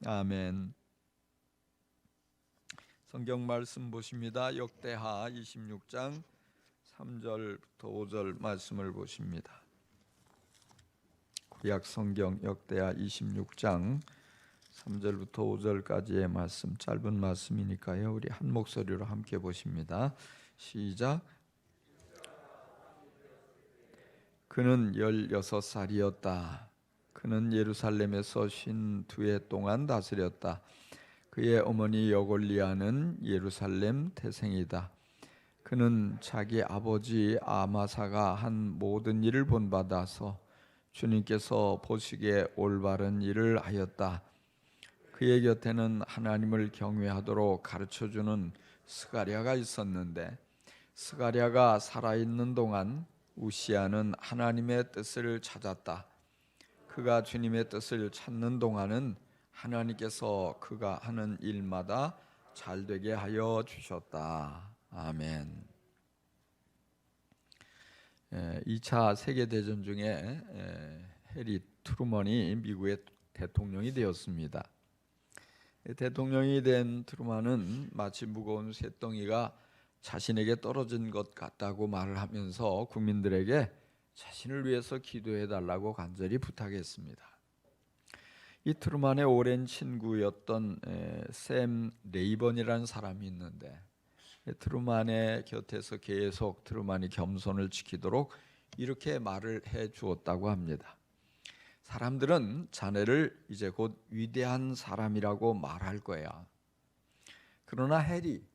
아멘. 성경 말씀 보십니다. 역대하 26장 3절부터 5절 말씀을 보십니다. 구약 성경 역대하 26장 3절부터 5절까지의 말씀, 짧은 말씀이니까요. 우리 한 목소리로 함께 보십니다. 시작. 그는 16살이었다. 그는 예루살렘에서 52해 동안 다스렸다. 그의 어머니 여골리아는 예루살렘 태생이다. 그는 자기 아버지 아마사가 한 모든 일을 본받아서 주님께서 보시기에 올바른 일을 하였다. 그의 곁에는 하나님을 경외하도록 가르쳐주는 스가랴가 있었는데, 스가랴가 살아있는 동안 우시야는 하나님의 뜻을 찾았다. 그가 주님의 뜻을 찾는 동안은 하나님께서 그가 하는 일마다 잘되게 하여 주셨다. 아멘. 2차 세계대전 중에 해리 트루먼이 미국의 대통령이 되었습니다. 대통령이 된 트루먼은 마치 무거운 쇳덩이가 자신에게 떨어진 것 같다고 말을 하면서 국민들에게 자신을 위해서 기도해 달라고 간절히 부탁했습니다. 이 트루먼의 오랜 친구였던 샘 레이번이라는 사람이 있는데, 트루먼의 곁에서 계속 트루먼이 겸손을 지키도록 이렇게 말을 해 주었다고 합니다. 사람들은 자네를 이제 곧 위대한 사람이라고 말할 거야. 그러나 해리,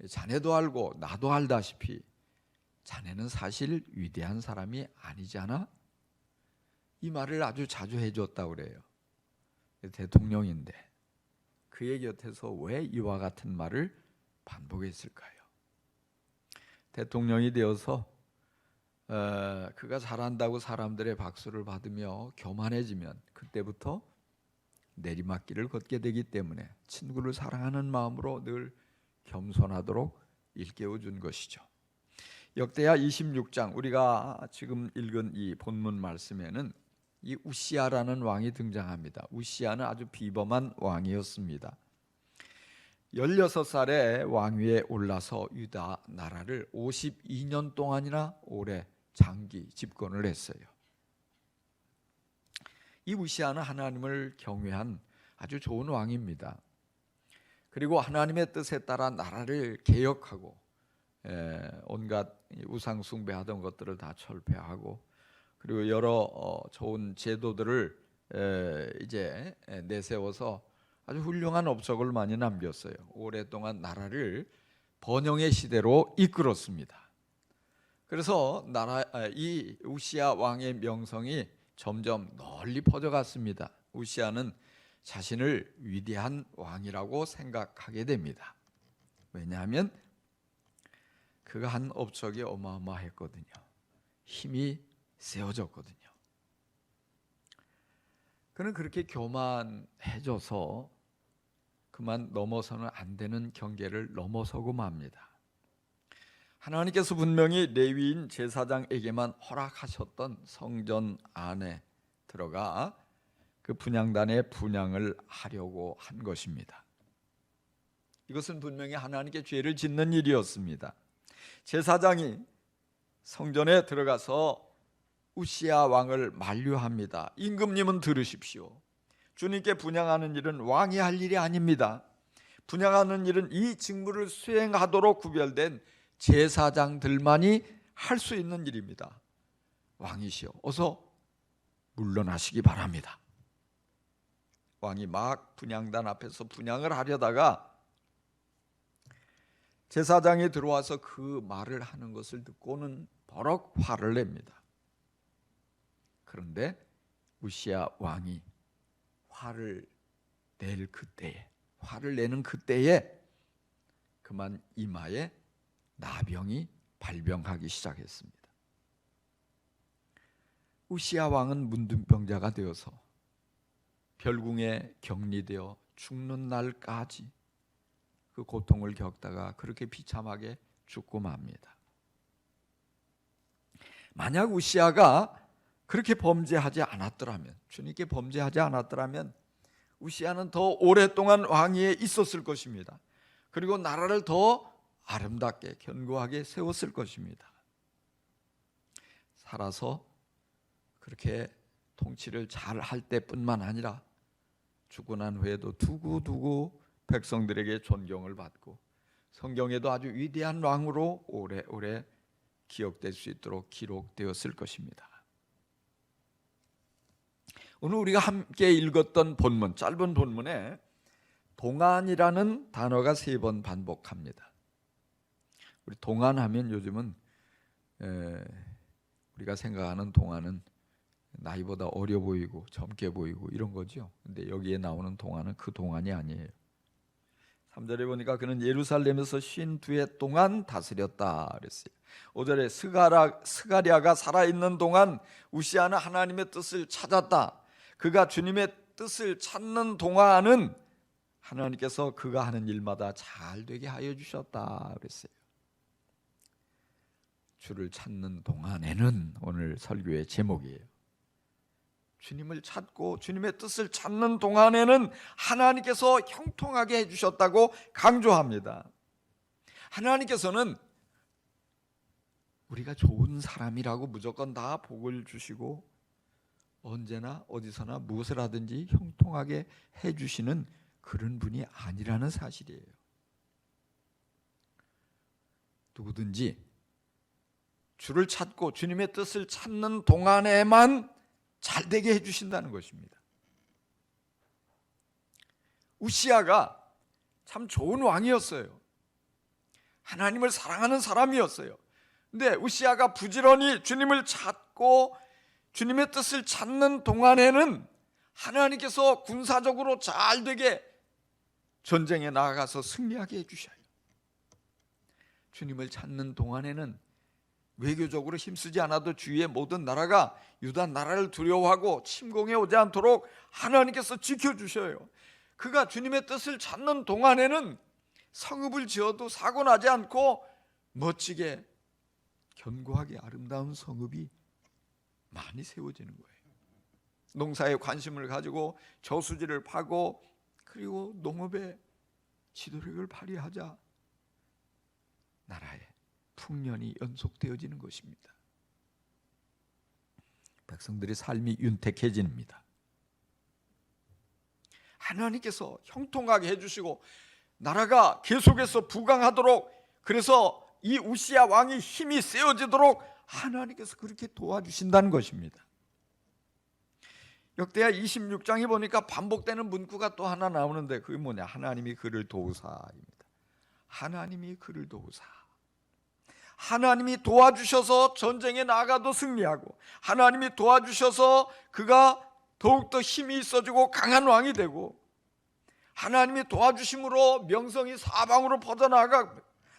자네도 알고 나도 알다시피 자네는 사실 위대한 사람이 아니잖아? 이 말을 아주 자주 해줬다고 그래요. 대통령인데 그의 곁에서 왜 이와 같은 말을 반복했을까요? 대통령이 되어서 그가 잘한다고 사람들의 박수를 받으며 교만해지면 그때부터 내리막길을 걷게 되기 때문에 친구를 사랑하는 마음으로 늘 겸손하도록 일깨워 준 것이죠. 역대하 26장, 우리가 지금 읽은 이 본문 말씀에는 이 우시야라는 왕이 등장합니다. 우시야는 아주 비범한 왕이었습니다. 16살에 왕위에 올라서 유다 나라를 52년 동안이나 오래 장기 집권을 했어요. 이 우시야는 하나님을 경외한 아주 좋은 왕입니다. 그리고 하나님의 뜻에 따라 나라를 개혁하고 온갖 우상 숭배하던 것들을 다 철폐하고, 그리고 여러 좋은 제도들을 이제 내세워서 아주 훌륭한 업적을 많이 남겼어요. 오랫동안 나라를 번영의 시대로 이끌었습니다. 그래서 이 우시야 왕의 명성이 점점 널리 퍼져갔습니다. 우시야는 자신을 위대한 왕이라고 생각하게 됩니다. 왜냐하면 그가 한 업적이 어마어마했거든요. 힘이 세워졌거든요. 그는 그렇게 교만해져서 그만 넘어서는 안 되는 경계를 넘어서고 맙니다. 하나님께서 분명히 레위인 제사장에게만 허락하셨던 성전 안에 들어가 그 분향단의 분향을 하려고 한 것입니다. 이것은 분명히 하나님께 죄를 짓는 일이었습니다. 제사장이 성전에 들어가서 우시야 왕을 만류합니다. 임금님은 들으십시오. 주님께 분향하는 일은 왕이 할 일이 아닙니다. 분향하는 일은 이 직무를 수행하도록 구별된 제사장들만이 할 수 있는 일입니다. 왕이시여, 어서 물러나시기 바랍니다. 왕이 막 분향단 앞에서 분향을 하려다가 제사장이 들어와서 그 말을 하는 것을 듣고는 버럭 화를 냅니다. 그런데 우시야 왕이 화를 내는 그때에 그만 이마에 나병이 발병하기 시작했습니다. 우시야 왕은 문둥병자가 되어서 별궁에 격리되어 죽는 날까지 그 고통을 겪다가 그렇게 비참하게 죽고 맙니다. 만약 우시야가 그렇게 범죄하지 않았더라면, 주님께 범죄하지 않았더라면 우시아는 더 오랫동안 왕위에 있었을 것입니다. 그리고 나라를 더 아름답게 견고하게 세웠을 것입니다. 살아서 그렇게 통치를 잘 할 때뿐만 아니라 죽고 난 후에도 두고두고 백성들에게 존경을 받고 성경에도 아주 위대한 왕으로 오래오래 기억될 수 있도록 기록되었을 것입니다. 오늘 우리가 함께 읽었던 본문, 짧은 본문에 동안이라는 단어가 3번 반복합니다. 우리 동안하면 요즘은 우리가 생각하는 동안은 나이보다 어려 보이고 젊게 보이고 이런 거죠. 근데 여기에 나오는 동안은 그 동안이 아니에요. 3절에 보니까 그는 예루살렘에서 52해 동안 다스렸다 그랬어요. 5절에 스가랴가 살아있는 동안 우시아는 하나님의 뜻을 찾았다. 그가 주님의 뜻을 찾는 동안은 하나님께서 그가 하는 일마다 잘 되게 하여 주셨다 그랬어요. 주를 찾는 동안에는 오늘 설교의 제목이에요. 주님을 찾고 주님의 뜻을 찾는 동안에는 하나님께서 형통하게 해주셨다고 강조합니다. 하나님께서는 우리가 좋은 사람이라고 무조건 다 복을 주시고 언제나 어디서나 무엇을 하든지 형통하게 해주시는 그런 분이 아니라는 사실이에요. 누구든지 주를 찾고 주님의 뜻을 찾는 동안에만 잘되게 해주신다는 것입니다. 우시아가 참 좋은 왕이었어요. 하나님을 사랑하는 사람이었어요. 근데 우시아가 부지런히 주님을 찾고 주님의 뜻을 찾는 동안에는 하나님께서 군사적으로 잘되게 전쟁에 나아가서 승리하게 해주셔요. 주님을 찾는 동안에는 외교적으로 힘쓰지 않아도 주위의 모든 나라가 유다 나라를 두려워하고 침공해 오지 않도록 하나님께서 지켜주셔요. 그가 주님의 뜻을 찾는 동안에는 성읍을 지어도 사고 나지 않고 멋지게 견고하게 아름다운 성읍이 많이 세워지는 거예요. 농사에 관심을 가지고 저수지를 파고 그리고 농업에 지도력을 발휘하자 나라에 풍년이 연속되어지는 것입니다. 백성들의 삶이 윤택해집니다. 하나님께서 형통하게 해주시고 나라가 계속해서 부강하도록, 그래서 이 우시아 왕이 힘이 세워지도록 하나님께서 그렇게 도와주신다는 것입니다. 역대하 26장에 보니까 반복되는 문구가 또 하나 나오는데 그게 뭐냐? 하나님이 그를 도우사입니다. 하나님이 그를 도우사. 하나님이 도와주셔서 전쟁에 나가도 승리하고, 하나님이 도와주셔서 그가 더욱더 힘이 있어지고 강한 왕이 되고, 하나님이 도와주심으로 명성이 사방으로 퍼져나가,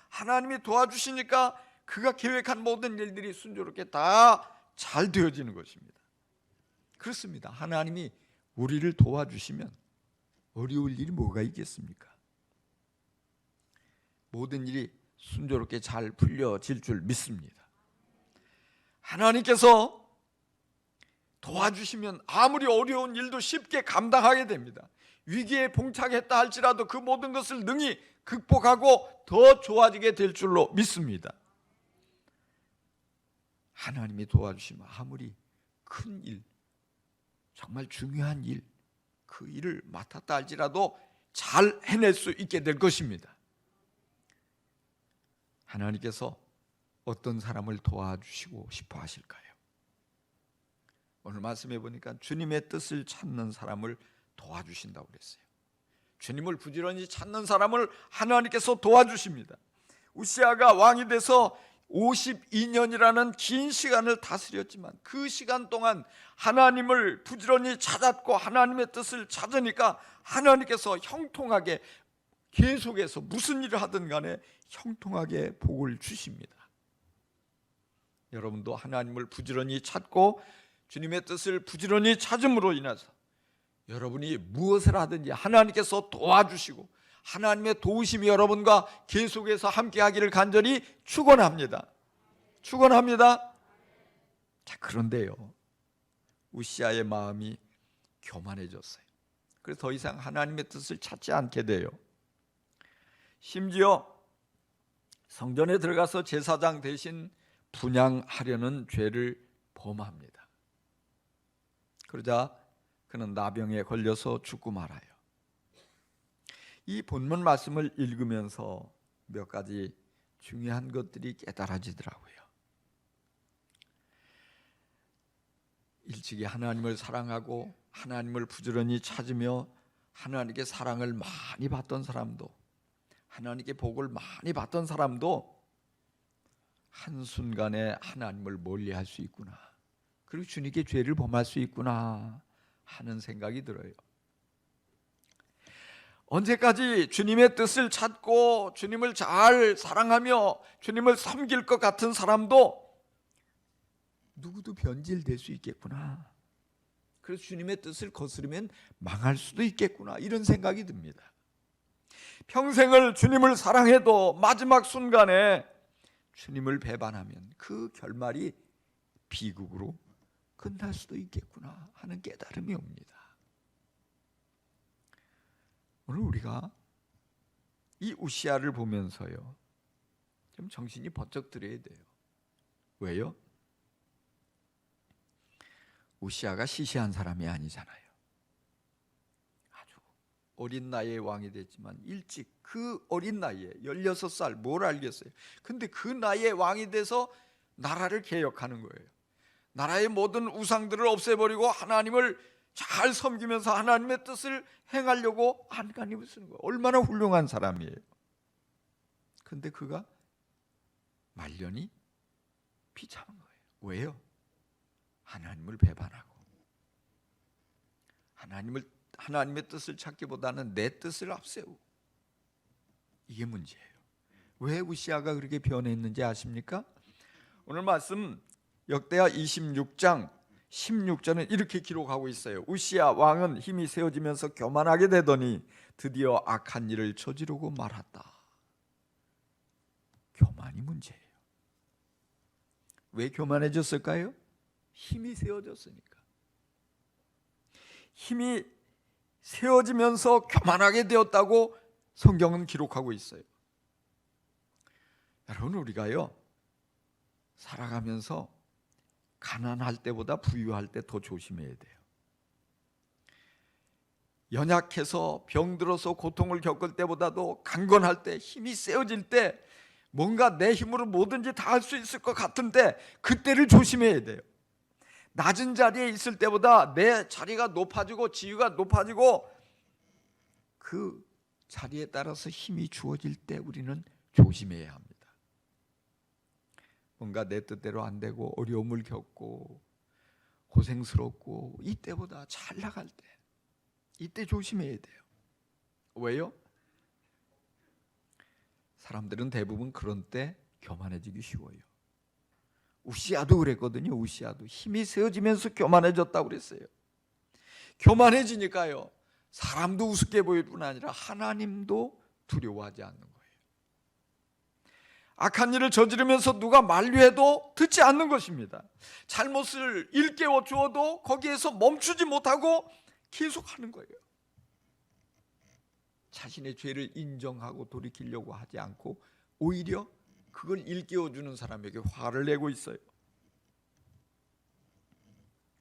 하나님이 도와주시니까 그가 계획한 모든 일들이 순조롭게 다 잘 되어지는 것입니다. 그렇습니다. 하나님이 우리를 도와주시면 어려울 일이 뭐가 있겠습니까? 모든 일이 순조롭게 잘 풀려질 줄 믿습니다. 하나님께서 도와주시면 아무리 어려운 일도 쉽게 감당하게 됩니다. 위기에 봉착했다 할지라도 그 모든 것을 능히 극복하고 더 좋아지게 될 줄로 믿습니다. 하나님이 도와주시면 아무리 큰 일, 정말 중요한 일, 그 일을 맡았다 할지라도 잘 해낼 수 있게 될 것입니다. 하나님께서 어떤 사람을 도와주시고 싶어 하실까요? 오늘 말씀해 보니까 주님의 뜻을 찾는 사람을 도와주신다고 그랬어요. 주님을 부지런히 찾는 사람을 하나님께서 도와주십니다. 우시아가 왕이 돼서 52년이라는 긴 시간을 다스렸지만 그 시간 동안 하나님을 부지런히 찾았고 하나님의 뜻을 찾으니까 하나님께서 형통하게 계속해서 무슨 일을 하든 간에 형통하게 복을 주십니다. 여러분도 하나님을 부지런히 찾고 주님의 뜻을 부지런히 찾음으로 인해서 여러분이 무엇을 하든지 하나님께서 도와주시고 하나님의 도우심이 여러분과 계속해서 함께하기를 간절히 축원합니다. 축원합니다. 자, 그런데요, 우시아의 마음이 교만해졌어요. 그래서 더 이상 하나님의 뜻을 찾지 않게 돼요. 심지어 성전에 들어가서 제사장 대신 분향하려는 죄를 범합니다. 그러자 그는 나병에 걸려서 죽고 말아요. 이 본문 말씀을 읽으면서 몇 가지 중요한 것들이 깨달아지더라고요. 일찍이 하나님을 사랑하고 하나님을 부지런히 찾으며 하나님께 사랑을 많이 받던 사람도, 하나님께 복을 많이 받던 사람도 한순간에 하나님을 멀리할 수 있구나, 그리고 주님께 죄를 범할 수 있구나 하는 생각이 들어요. 언제까지 주님의 뜻을 찾고 주님을 잘 사랑하며 주님을 섬길 것 같은 사람도 누구도 변질될 수 있겠구나, 그래서 주님의 뜻을 거스르면 망할 수도 있겠구나, 이런 생각이 듭니다. 평생을 주님을 사랑해도 마지막 순간에 주님을 배반하면 그 결말이 비극으로 끝날 수도 있겠구나 하는 깨달음이 옵니다. 오늘 우리가 이 우시아를 보면서요, 좀 정신이 번쩍 들어야 돼요. 왜요? 우시아가 시시한 사람이 아니잖아요. 아주 어린 나이에 왕이 됐지만 일찍 그 어린 나이에 16살 뭘 알겠어요. 근데 그 나이에 왕이 돼서 나라를 개혁하는 거예요. 나라의 모든 우상들을 없애버리고 하나님을 잘 섬기면서 하나님의 뜻을 행하려고 하나님을 쓰는 거예요. 얼마나 훌륭한 사람이에요. 근데 그가 말년이 비참한 거예요. 왜요? 하나님을 배반하고 하나님의 뜻을 찾기보다는 내 뜻을 앞세우고, 이게 문제예요. 왜 우시아가 그렇게 변했는지 아십니까? 오늘 말씀 역대하 26장 16절은 이렇게 기록하고 있어요. 우시아 왕은 힘이 세워지면서 교만하게 되더니 드디어 악한 일을 저지르고 말았다. 교만이 문제예요. 왜 교만해졌을까요? 힘이 세워졌으니까. 힘이 세워지면서 교만하게 되었다고 성경은 기록하고 있어요. 여러분, 우리가요 살아가면서 가난할 때보다 부유할 때 더 조심해야 돼요. 연약해서 병들어서 고통을 겪을 때보다도 강건할 때, 힘이 세워질 때, 뭔가 내 힘으로 뭐든지 다 할 수 있을 것 같은데 그때를 조심해야 돼요. 낮은 자리에 있을 때보다 내 자리가 높아지고 지위가 높아지고 그 자리에 따라서 힘이 주어질 때 우리는 조심해야 합니다. 뭔가 내 뜻대로 안 되고 어려움을 겪고 고생스럽고 이때보다 잘 나갈 때, 이때 조심해야 돼요. 왜요? 사람들은 대부분 그런 때 교만해지기 쉬워요. 우시아도 그랬거든요. 우시아도 힘이 세워지면서 교만해졌다고 그랬어요. 교만해지니까요, 사람도 우습게 보일 뿐 아니라 하나님도 두려워하지 않는 거예요. 악한 일을 저지르면서 누가 만류해도 듣지 않는 것입니다. 잘못을 일깨워 주어도 거기에서 멈추지 못하고 계속하는 거예요. 자신의 죄를 인정하고 돌이키려고 하지 않고 오히려 그걸 일깨워 주는 사람에게 화를 내고 있어요.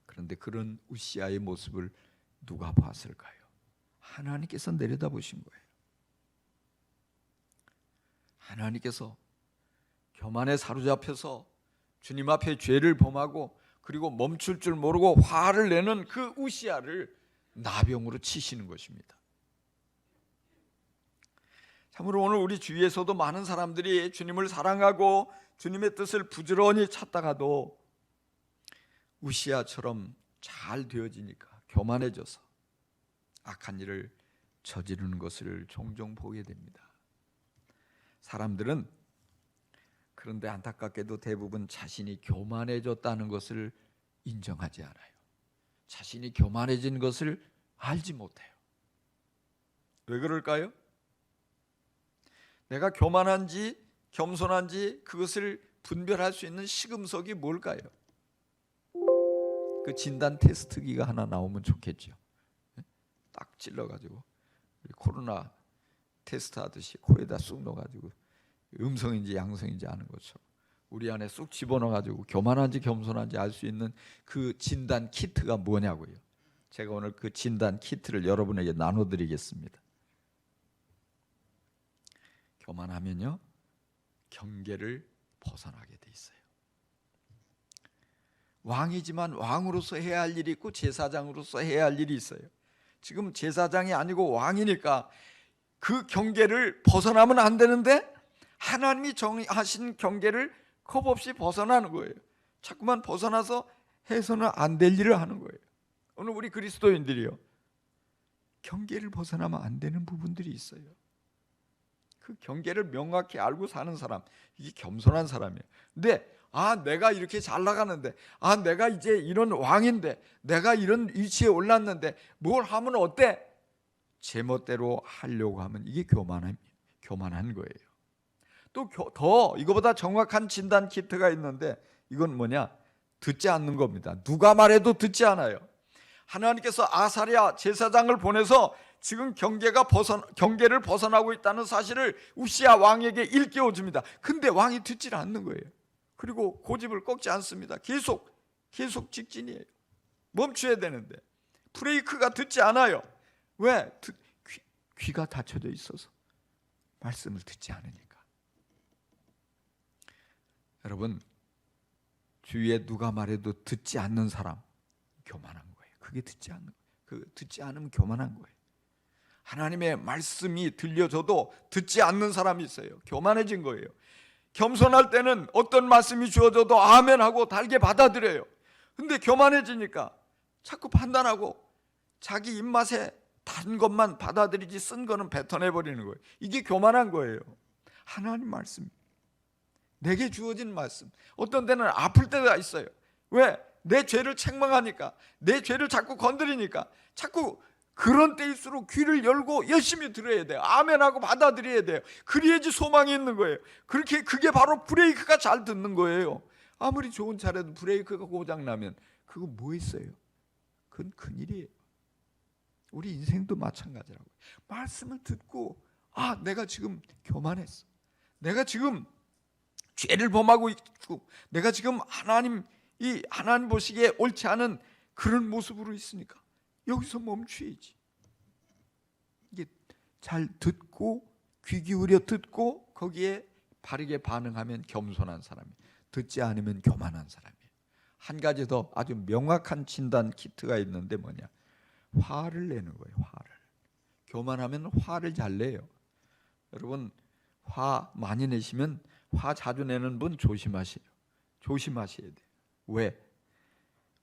그런데 그런 우시아의 모습을 누가 봤을까요? 하나님께서 내려다보신 거예요. 하나님께서 교만에 사로잡혀서 주님 앞에 죄를 범하고 그리고 멈출 줄 모르고 화를 내는 그 우시아를 나병으로 치시는 것입니다. 참으로 오늘 우리 주위에서도 많은 사람들이 주님을 사랑하고 주님의 뜻을 부지런히 찾다가도 우시아처럼 잘 되어지니까 교만해져서 악한 일을 저지르는 것을 종종 보게 됩니다. 사람들은 그런데 안타깝게도 대부분 자신이 교만해졌다는 것을 인정하지 않아요. 자신이 교만해진 것을 알지 못해요. 왜 그럴까요? 내가 교만한지 겸손한지 그것을 분별할 수 있는 시금석이 뭘까요? 그 진단 테스트기가 하나 나오면 좋겠죠. 딱 딱 찔러가지고 코로나 테스트 하듯이 코에다 쑥 넣어가지고 음성인지 양성인지 아는 것처럼 우리 안에 쑥 집어넣어가지고 교만한지 겸손한지 알 수 있는 그 진단 키트가 뭐냐고요. 제가 오늘 그 진단 키트를 여러분에게 나눠드리겠습니다. 교만하면요 경계를 벗어나게 돼 있어요. 왕이지만 왕으로서 해야 할 일이 있고 제사장으로서 해야 할 일이 있어요. 지금 제사장이 아니고 왕이니까 그 경계를 벗어나면 안 되는데 하나님이 정하신 경계를 겁없이 벗어나는 거예요. 자꾸만 벗어나서 해서는 안 될 일을 하는 거예요. 오늘 우리 그리스도인들이요 경계를 벗어나면 안 되는 부분들이 있어요. 그 경계를 명확히 알고 사는 사람, 이게 겸손한 사람이에요. 근데 내가 이렇게 잘 나가는데, 내가 이제 이런 왕인데, 내가 이런 위치에 올랐는데 뭘 하면 어때? 제멋대로 하려고 하면 이게 교만한 거예요. 또 더 이거보다 정확한 진단 키트가 있는데 이건 뭐냐? 듣지 않는 겁니다. 누가 말해도 듣지 않아요. 하나님께서 아사랴 제사장을 보내서 지금 경계를 벗어나고 있다는 사실을 우시야 왕에게 일깨워 줍니다. 근데 왕이 듣질 않는 거예요. 그리고 고집을 꺾지 않습니다. 계속 직진이에요. 멈춰야 되는데 브레이크가 듣지 않아요. 왜? 귀가 닫혀져 있어서 말씀을 듣지 않으니까. 여러분, 주위에 누가 말해도 듣지 않는 사람 교만한 거예요. 그게 듣지 않으면 교만한 거예요. 하나님의 말씀이 들려줘도 듣지 않는 사람이 있어요. 교만해진 거예요. 겸손할 때는 어떤 말씀이 주어져도 아멘하고 달게 받아들여요. 근데 교만해지니까 자꾸 판단하고 자기 입맛에 단 것만 받아들이지 쓴 거는 뱉어내버리는 거예요. 이게 교만한 거예요. 하나님 말씀, 내게 주어진 말씀, 어떤 때는 아플 때가 있어요. 왜? 내 죄를 책망하니까, 내 죄를 자꾸 건드리니까 자꾸 그런 때일수록 귀를 열고 열심히 들어야 돼요. 아멘하고 받아들여야 돼요. 그래야지 소망이 있는 거예요. 그게 바로 브레이크가 잘 듣는 거예요. 아무리 좋은 차라도 브레이크가 고장나면 그거 뭐 있어요? 그건 큰일이에요. 우리 인생도 마찬가지라고요. 말씀을 듣고 내가 지금 교만했어, 내가 지금 죄를 범하고 있고, 내가 지금 하나님 보시기에 옳지 않은 그런 모습으로 있으니까 여기서 멈춰야지. 이게 잘 듣고 귀 기울여 듣고 거기에 바르게 반응하면 겸손한 사람이에요. 듣지 않으면 교만한 사람이에요. 한 가지 더 아주 명확한 진단 키트가 있는데 뭐냐? 화를 내는 거예요. 화를. 교만하면 화를 잘 내요. 여러분, 화 많이 내시면 화 자주 내는 분 조심하셔야 돼요.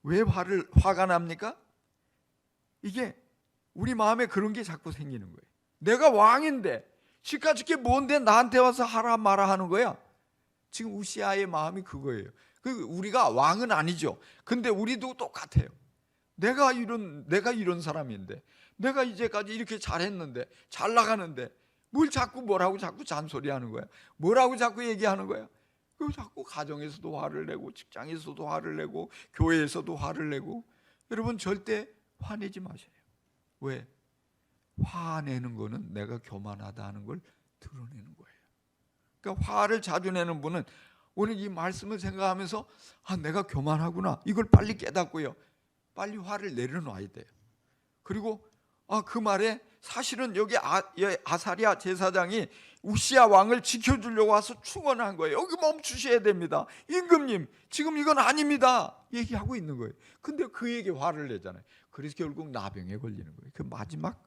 왜 화가 납니까? 이게 우리 마음에 그런 게 자꾸 생기는 거예요. 내가 왕인데 지금까지 게 뭔데 나한테 와서 하라 마라 하는 거야. 지금 우시아의 마음이 그거예요. 우리가 왕은 아니죠. 근데 우리도 똑같아요. 내가 이런 사람인데, 내가 이제까지 이렇게 잘했는데, 잘 나가는데 뭘 뭐라고 자꾸 잔소리하는 거야? 뭐라고 자꾸 얘기하는 거야? 그 자꾸 가정에서도 화를 내고, 직장에서도 화를 내고, 교회에서도 화를 내고. 여러분, 절대 화내지 마세요. 왜? 화내는 거는 내가 교만하다 하는 걸 드러내는 거예요. 그러니까 화를 자주 내는 분은 오늘 이 말씀을 생각하면서 내가 교만하구나, 이걸 빨리 깨닫고요, 빨리 화를 내려놔야 돼요. 그리고 그 말에 사실은 여기 아사랴 제사장이 우시야 왕을 지켜주려고 와서 충원한 거예요. 여기 멈추셔야 됩니다. 임금님, 지금 이건 아닙니다 얘기하고 있는 거예요. 근데 그에게 화를 내잖아요. 그래서 결국 나병에 걸리는 거예요. 그 마지막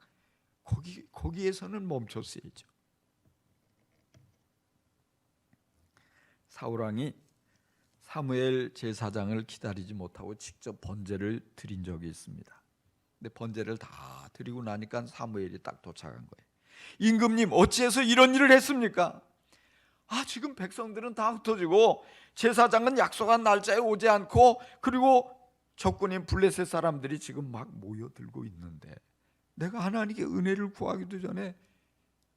거기에서는 멈췄어야죠. 사울왕이 사무엘 제사장을 기다리지 못하고 직접 번제를 드린 적이 있습니다. 근데 번제를 다 드리고 나니까 사무엘이 딱 도착한 거예요. 임금님, 어찌해서 이런 일을 했습니까? 지금 백성들은 다 흩어지고 제사장은 약속한 날짜에 오지 않고, 그리고 적군인 블레셋 사람들이 지금 막 모여들고 있는데 내가 하나님께 은혜를 구하기도 전에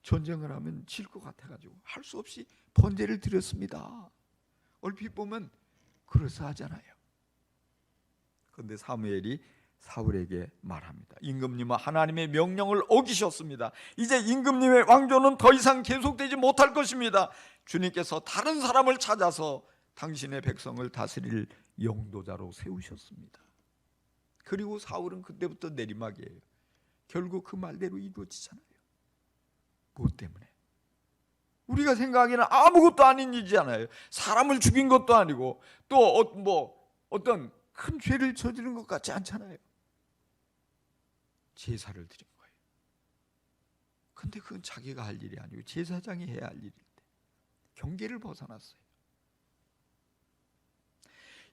전쟁을 하면 질 것 같아가지고 할 수 없이 번제를 드렸습니다. 얼핏 보면 그럴싸하잖아요. 그런데 사무엘이 사울에게 말합니다. 임금님은 하나님의 명령을 어기셨습니다. 이제 임금님의 왕조는 더 이상 계속되지 못할 것입니다. 주님께서 다른 사람을 찾아서 당신의 백성을 다스릴 영도자로 세우셨습니다. 그리고 사울은 그때부터 내리막이에요. 결국 그 말대로 이루어지잖아요. 무엇 때문에? 우리가 생각하기에는 아무것도 아닌 일이잖아요. 사람을 죽인 것도 아니고 또 어떤 큰 죄를 저지른 것 같지 않잖아요. 제사를 드린 거예요. 근데 그건 자기가 할 일이 아니고 제사장이 해야 할 일인데 경계를 벗어났어요.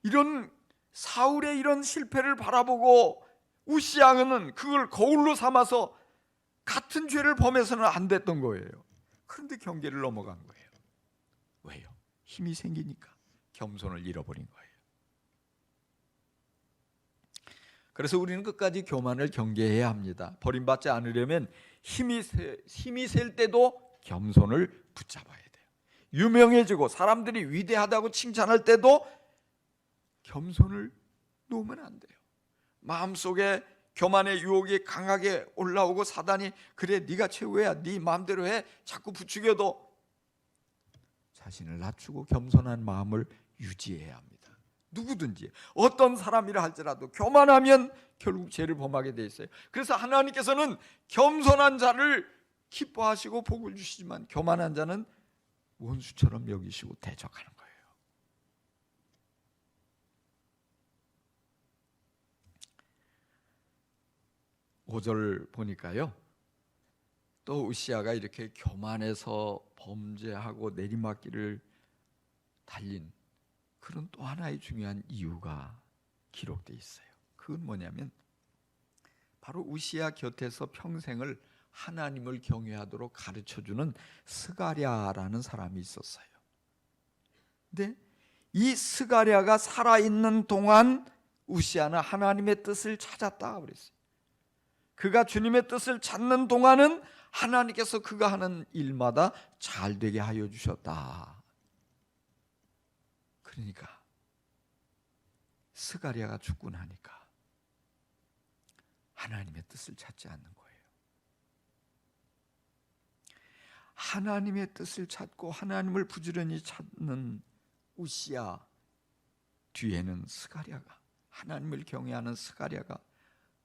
이런 사울의 이런 실패를 바라보고 우시아는 그걸 거울로 삼아서 같은 죄를 범해서는 안 됐던 거예요. 그런데 경계를 넘어간 거예요. 왜요? 힘이 생기니까 겸손을 잃어버린 거예요. 그래서 우리는 끝까지 교만을 경계해야 합니다. 버림받지 않으려면 힘이 셀 때도 겸손을 붙잡아야 돼요. 유명해지고 사람들이 위대하다고 칭찬할 때도 겸손을 놓으면 안 돼요. 마음속에 교만의 유혹이 강하게 올라오고 사단이 그래 네가 최고야, 네 마음대로 해 자꾸 부추겨도 자신을 낮추고 겸손한 마음을 유지해야 합니다. 누구든지 어떤 사람이라 할지라도 교만하면 결국 죄를 범하게 돼 있어요. 그래서 하나님께서는 겸손한 자를 기뻐하시고 복을 주시지만 교만한 자는 원수처럼 여기시고 대적하는 거예요. 5절 보니까요, 또 우시아가 이렇게 교만해서 범죄하고 내리막길을 달린 그런 또 하나의 중요한 이유가 기록되어 있어요. 그건 뭐냐면 바로 우시아 곁에서 평생을 하나님을 경외하도록 가르쳐주는 스가랴라는 사람이 있었어요. 근데 이 스가랴가 살아있는 동안 우시아는 하나님의 뜻을 찾았다 그랬어요. 그가 주님의 뜻을 찾는 동안은 하나님께서 그가 하는 일마다 잘 되게 하여 주셨다. 그러니까 스가랴가 죽고 나니까 하나님의 뜻을 찾지 않는 거예요. 하나님의 뜻을 찾고 하나님을 부지런히 찾는 우시아 뒤에는 스가랴가, 하나님을 경외하는 스가랴가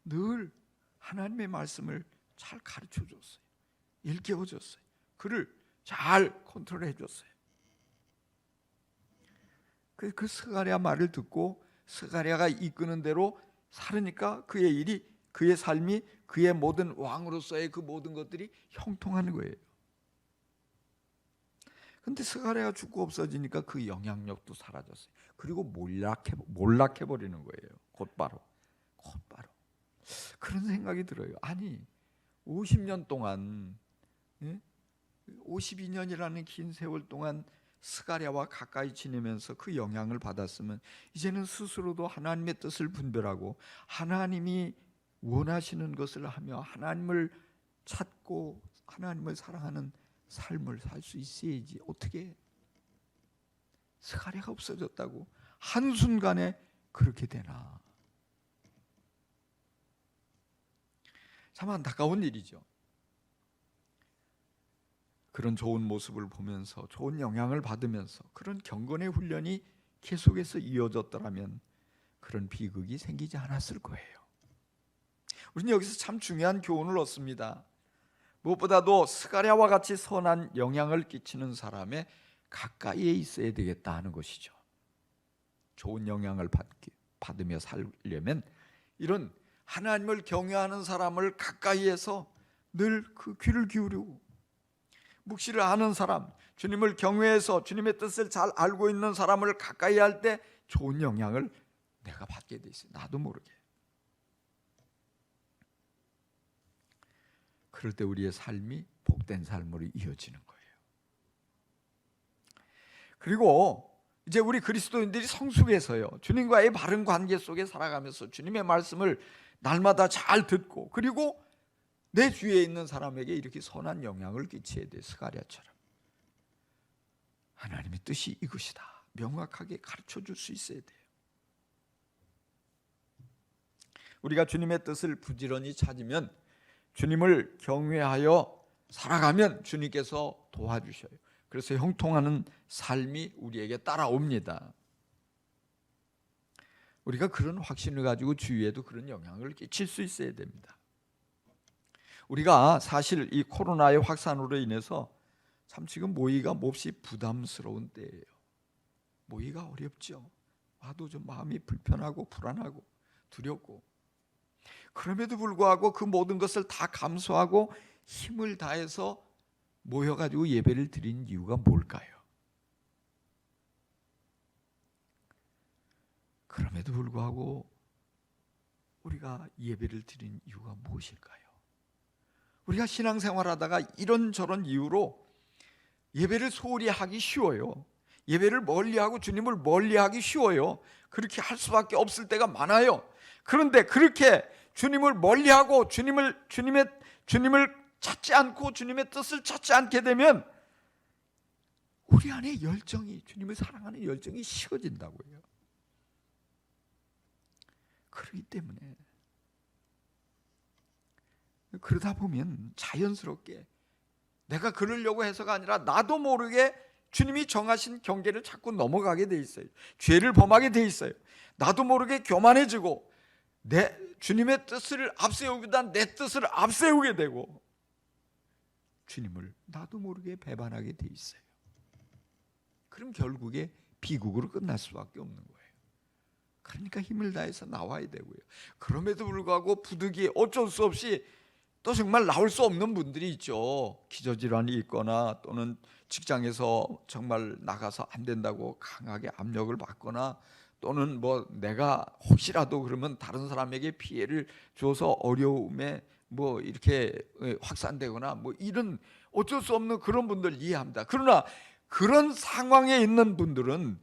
늘 하나님의 말씀을 잘 가르쳐 줬어요. 일깨워 줬어요. 그를 잘 컨트롤해 줬어요. 그 스가랴 말을 듣고 스가랴가 이끄는 대로 살으니까 그의 일이, 그의 삶이, 그의 모든 왕으로서의 그 모든 것들이 형통하는 거예요. 근데 스가랴가 죽고 없어지니까 그 영향력도 사라졌어요. 그리고 몰락해 버리는 거예요. 곧바로. 그런 생각이 들어요. 아니 50년 동안 52년이라는 긴 세월 동안 스가랴와 가까이 지내면서 그 영향을 받았으면 이제는 스스로도 하나님의 뜻을 분별하고 하나님이 원하시는 것을 하며 하나님을 찾고 하나님을 사랑하는 삶을 살 수 있어야지. 어떻게 스가랴가 없어졌다고 한순간에 그렇게 되나. 참 안타까운 일이죠. 그런 좋은 모습을 보면서 좋은 영향을 받으면서 그런 경건의 훈련이 계속해서 이어졌더라면 그런 비극이 생기지 않았을 거예요. 우리는 여기서 참 중요한 교훈을 얻습니다. 무엇보다도 스가랴와 같이 선한 영향을 끼치는 사람의 가까이에 있어야 되겠다 하는 것이죠. 좋은 영향을 받으며 살려면 이런 하나님을 경외하는 사람을 가까이에서 늘 그 귀를 기울이고 묵시를 아는 사람, 주님을 경외해서 주님의 뜻을 잘 알고 있는 사람을 가까이 할 때 좋은 영향을 내가 받게 돼 있어요. 나도 모르게. 그럴 때 우리의 삶이 복된 삶으로 이어지는 거예요. 그리고 이제 우리 그리스도인들이 성숙해서요, 주님과의 바른 관계 속에 살아가면서 주님의 말씀을 날마다 잘 듣고 그리고 내 주위에 있는 사람에게 이렇게 선한 영향을 끼쳐야 돼. 스가랴처럼 하나님의 뜻이 이것이다 명확하게 가르쳐 줄 수 있어야 돼요. 우리가 주님의 뜻을 부지런히 찾으면, 주님을 경외하여 살아가면 주님께서 도와주셔요. 그래서 형통하는 삶이 우리에게 따라옵니다. 우리가 그런 확신을 가지고 주위에도 그런 영향을 끼칠 수 있어야 됩니다. 우리가 사실 이 코로나의 확산으로 인해서 참 지금 모이기가 몹시 부담스러운 때예요. 모이기가 어렵죠. 와도 좀 마음이 불편하고 불안하고 두렵고, 그럼에도 불구하고 그 모든 것을 다 감수하고 힘을 다해서 모여가지고 예배를 드린 이유가 뭘까요? 그럼에도 불구하고 우리가 예배를 드린 이유가 무엇일까요? 우리가 신앙생활하다가 이런저런 이유로 예배를 소홀히 하기 쉬워요. 예배를 멀리하고 주님을 멀리하기 쉬워요. 그렇게 할 수밖에 없을 때가 많아요. 그런데 그렇게 주님을 멀리하고 주님을 찾지 않고 주님의 뜻을 찾지 않게 되면 우리 안에 열정이, 주님을 사랑하는 열정이 식어진다고요. 그렇기 때문에 그러다 보면 자연스럽게 내가 그러려고 해서가 아니라 나도 모르게 주님이 정하신 경계를 자꾸 넘어가게 돼 있어요. 죄를 범하게 돼 있어요. 나도 모르게 교만해지고 주님의 뜻을 앞세우기보다 내 뜻을 앞세우게 되고 주님을 나도 모르게 배반하게 돼 있어요. 그럼 결국에 비극으로 끝날 수밖에 없는 거예요. 그러니까 힘을 다해서 나와야 되고요. 그럼에도 불구하고 부득이 어쩔 수 없이 또 정말 나올 수 없는 분들이 있죠. 기저질환이 있거나 또는 직장에서 정말 나가서 안 된다고 강하게 압력을 받거나 또는 뭐 내가 혹시라도 그러면 다른 사람에게 피해를 줘서 어려움에 뭐 이렇게 확산되거나 뭐 이런 어쩔 수 없는 그런 분들 이해합니다. 그러나 그런 상황에 있는 분들은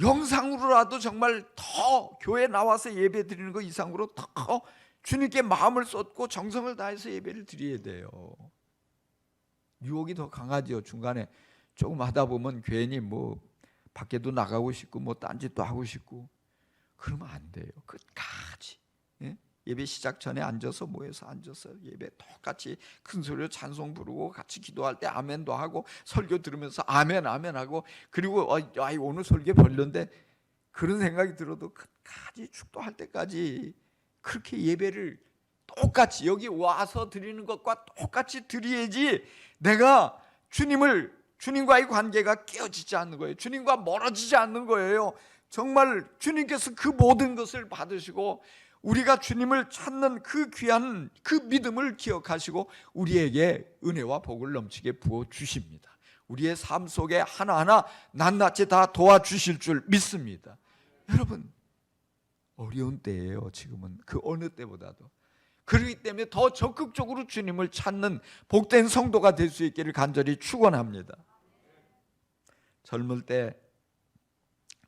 영상으로라도 정말 더 교회 나와서 예배 드리는 것 이상으로 더 주님께 마음을 쏟고 정성을 다해서 예배를 드려야 돼요. 유혹이 더 강하죠. 중간에 조금 하다 보면 괜히 뭐 밖에도 나가고 싶고 뭐 딴짓도 하고 싶고 그러면 안 돼요. 끝까지 예배 시작 전에 앉아서 모여서 앉아서 예배 똑같이 큰 소리로 찬송 부르고 같이 기도할 때 아멘도 하고 설교 들으면서 아멘 아멘 하고, 그리고 오늘 설교 별론데 그런 생각이 들어도 끝까지 축도할 때까지 그렇게 예배를 똑같이 여기 와서 드리는 것과 똑같이 드려야지 내가 주님과의 관계가 깨어지지 않는 거예요. 주님과 멀어지지 않는 거예요. 정말 주님께서 그 모든 것을 받으시고 우리가 주님을 찾는 그 귀한 그 믿음을 기억하시고 우리에게 은혜와 복을 넘치게 부어주십니다. 우리의 삶 속에 하나하나 낱낱이 다 도와주실 줄 믿습니다. 여러분, 어려운 때예요. 지금은 그 어느 때보다도. 그렇기 때문에 더 적극적으로 주님을 찾는 복된 성도가 될 수 있기를 간절히 축원합니다. 젊을 때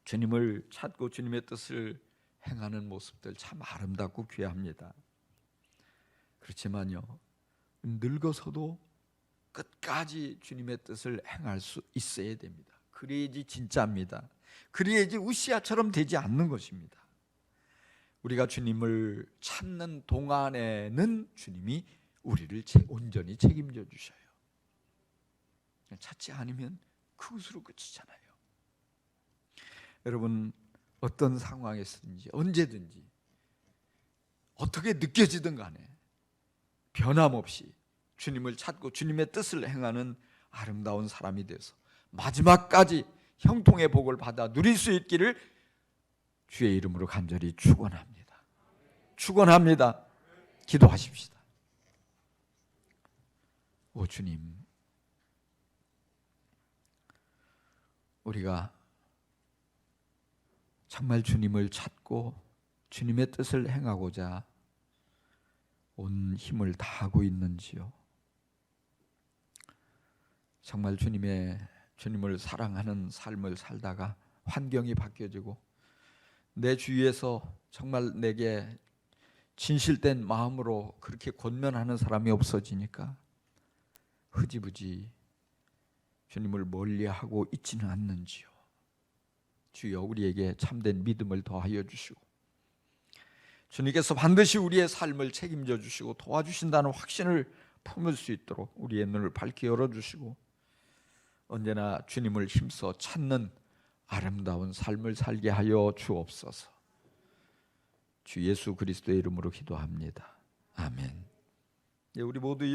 주님을 찾고 주님의 뜻을 행하는 모습들 참 아름답고 귀합니다. 그렇지만요, 늙어서도 끝까지 주님의 뜻을 행할 수 있어야 됩니다. 그래야지 진짜입니다. 그래야지 우시아처럼 되지 않는 것입니다. 우리가 주님을 찾는 동안에는 주님이 우리를 온전히 책임져 주셔요. 찾지 않으면 그것으로 끝이잖아요. 여러분, 어떤 상황에서든지 언제든지 어떻게 느껴지든 간에 변함없이 주님을 찾고 주님의 뜻을 행하는 아름다운 사람이 돼서 마지막까지 형통의 복을 받아 누릴 수 있기를 주의 이름으로 간절히 축원합니다. 축원합니다. 기도하십시다. 오 주님, 우리가 정말 주님을 찾고 주님의 뜻을 행하고자 온 힘을 다하고 있는지요? 정말 주님을 사랑하는 삶을 살다가 환경이 바뀌어지고 내 주위에서 정말 내게 진실된 마음으로 그렇게 권면하는 사람이 없어지니까 흐지부지 주님을 멀리하고 있지는 않는지요? 주여, 우리에게 참된 믿음을 더하여 주시고 주님께서 반드시 우리의 삶을 책임져 주시고 도와주신다는 확신을 품을 수 있도록 우리의 눈을 밝게 열어주시고 언제나 주님을 힘써 찾는 아름다운 삶을 살게 하여 주옵소서. 주 예수 그리스도의 이름으로 기도합니다. 아멘. 우리 모두